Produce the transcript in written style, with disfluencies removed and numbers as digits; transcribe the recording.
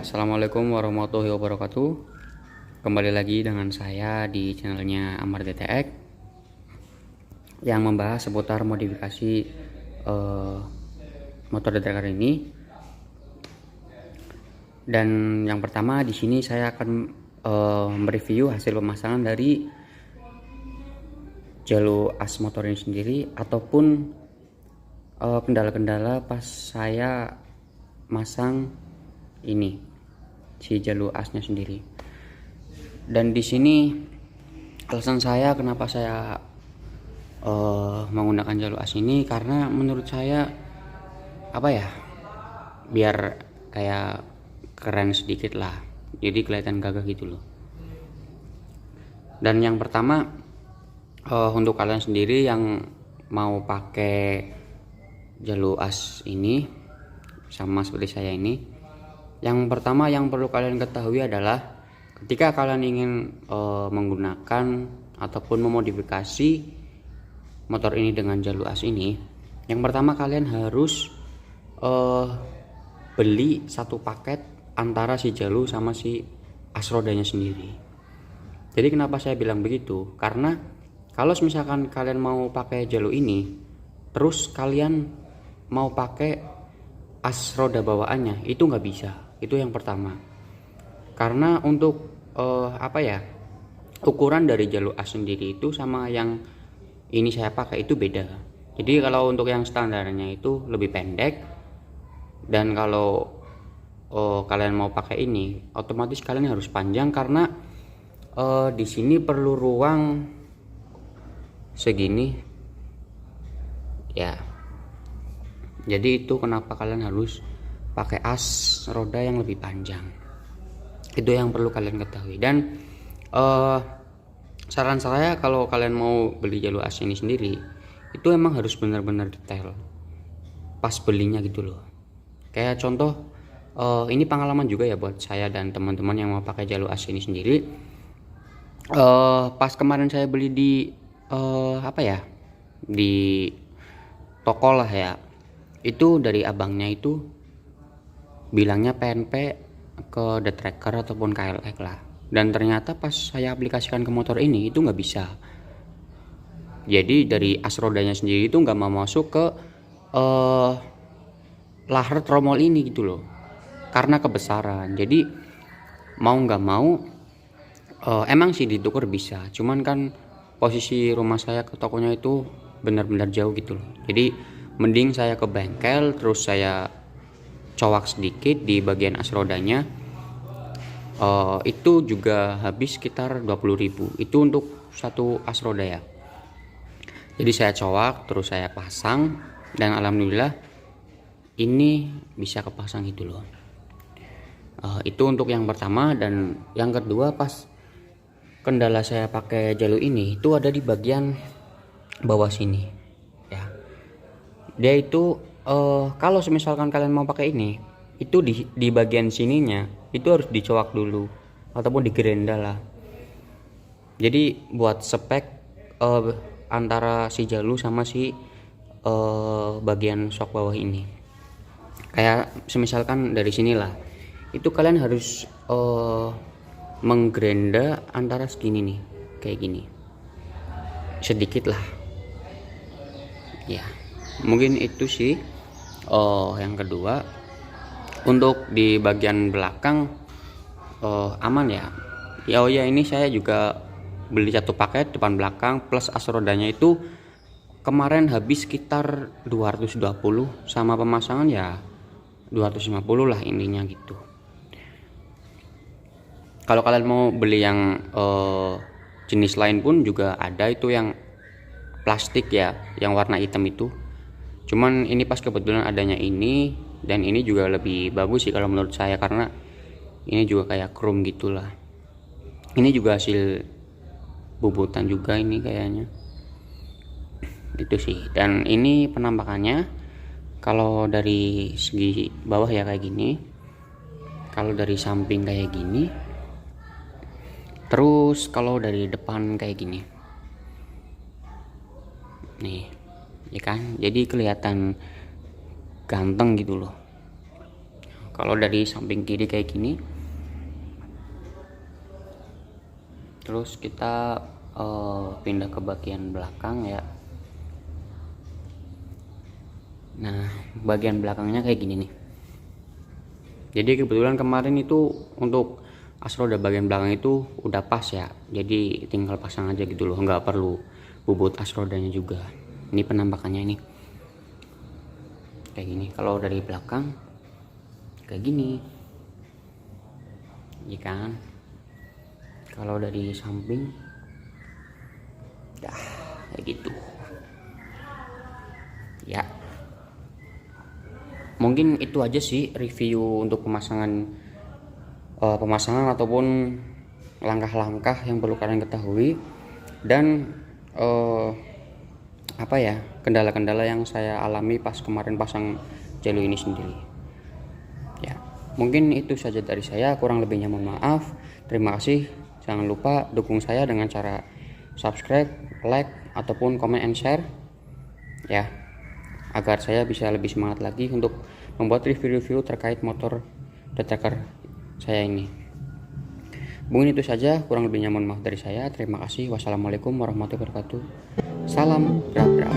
Assalamualaikum warahmatullahi wabarakatuh. Kembali lagi dengan saya di channelnya Amar DTX yang membahas seputar modifikasi motor DTX ini. Dan yang pertama di sini saya akan mereview hasil pemasangan dari jalur as motor ini sendiri ataupun kendala-kendala pas saya masang ini si jalur asnya sendiri. Dan di sini alasan saya kenapa saya menggunakan jalur as ini, karena menurut saya biar kayak keren sedikit lah, jadi kelihatan gagah gitu loh. Dan yang pertama, untuk kalian sendiri yang mau pakai jalur as ini sama seperti saya ini, yang pertama yang perlu kalian ketahui adalah ketika kalian ingin menggunakan ataupun memodifikasi motor ini dengan jalur as ini, yang pertama kalian harus beli satu paket antara si jalur sama si as rodanya sendiri. Jadi kenapa saya bilang begitu? Karena kalau misalkan kalian mau pakai jalur ini terus kalian mau pakai as roda bawaannya, itu nggak bisa. Itu yang pertama. Karena untuk ukuran dari jalur as sendiri itu sama yang ini saya pakai itu beda. Jadi kalau untuk yang standarnya itu lebih pendek, dan kalau kalian mau pakai ini otomatis kalian harus panjang, karena di sini perlu ruang segini ya. Jadi itu kenapa kalian harus pakai as roda yang lebih panjang. Itu yang perlu kalian ketahui. Dan saran saya kalau kalian mau beli jalur as ini sendiri, itu emang harus benar-benar detail pas belinya gitu loh. Kayak contoh, ini pengalaman juga ya buat saya dan teman-teman yang mau pakai jalur as ini sendiri. Pas kemarin saya beli di di toko lah ya, itu dari abangnya itu bilangnya PNP ke The Tracker ataupun KLX lah, dan ternyata pas saya aplikasikan ke motor ini itu nggak bisa. Jadi dari as rodanya sendiri itu nggak mau masuk ke laher tromol ini gitu loh, karena kebesaran. Jadi mau nggak mau emang sih ditukar bisa, cuman kan posisi rumah saya ke tokonya itu benar-benar jauh gitu loh. Jadi mending saya ke bengkel terus saya cowak sedikit di bagian as rodanya. Itu juga habis sekitar 20.000 itu untuk satu as roda ya. Jadi saya cowak terus saya pasang, dan alhamdulillah ini bisa kepasang gitu loh. Itu untuk yang pertama. Dan yang kedua, pas kendala saya pakai jalur ini itu ada di bagian bawah sini ya. Dia itu kalau misalkan kalian mau pakai ini, itu di bagian sininya itu harus dicowak dulu ataupun digerenda lah. Jadi buat spek antara si jalur sama si bagian shock bawah ini, kayak misalkan dari sinilah, itu kalian harus menggerenda antara segini nih, kayak gini sedikit lah ya. Mungkin itu sih. Yang kedua, untuk di bagian belakang aman ya. Oh ya, ini saya juga beli satu paket depan belakang plus as rodanya itu kemarin habis sekitar 220, sama pemasangan ya 250 lah intinya gitu. Kalau kalian mau beli yang jenis lain pun juga ada, itu yang plastik ya, yang warna hitam itu. Cuman ini pas kebetulan adanya ini, dan ini juga lebih bagus sih kalau menurut saya, karena ini juga kayak chrome gitulah. Ini juga hasil bubutan juga ini kayaknya. Itu sih. Dan ini penampakannya kalau dari segi bawah ya kayak gini, kalau dari samping kayak gini, terus kalau dari depan kayak gini nih ya kan. Jadi kelihatan ganteng gitu loh. Kalau dari samping kiri kayak gini, terus kita pindah ke bagian belakang ya. Nah, bagian belakangnya kayak gini nih. Jadi kebetulan kemarin itu untuk as roda bagian belakang itu udah pas ya, jadi tinggal pasang aja gitu loh, nggak perlu bobot as rodanya juga. Ini penampakannya ini kayak gini. Kalau dari belakang kayak gini ya kan. Kalau dari samping dah kayak gitu ya. Mungkin itu aja sih review untuk pemasangan ataupun langkah-langkah yang perlu kalian ketahui, dan kendala-kendala yang saya alami pas kemarin pasang jelo ini sendiri ya. Mungkin itu saja dari saya, kurang lebihnya mohon maaf. Terima kasih. Jangan lupa dukung saya dengan cara subscribe, like, ataupun comment and share ya, agar saya bisa lebih semangat lagi untuk membuat review-review terkait motor tracker saya ini. Mungkin itu saja, kurang lebihnya mohon maaf dari saya. Terima kasih. Wassalamualaikum warahmatullahi wabarakatuh. Salam gerak-gerak.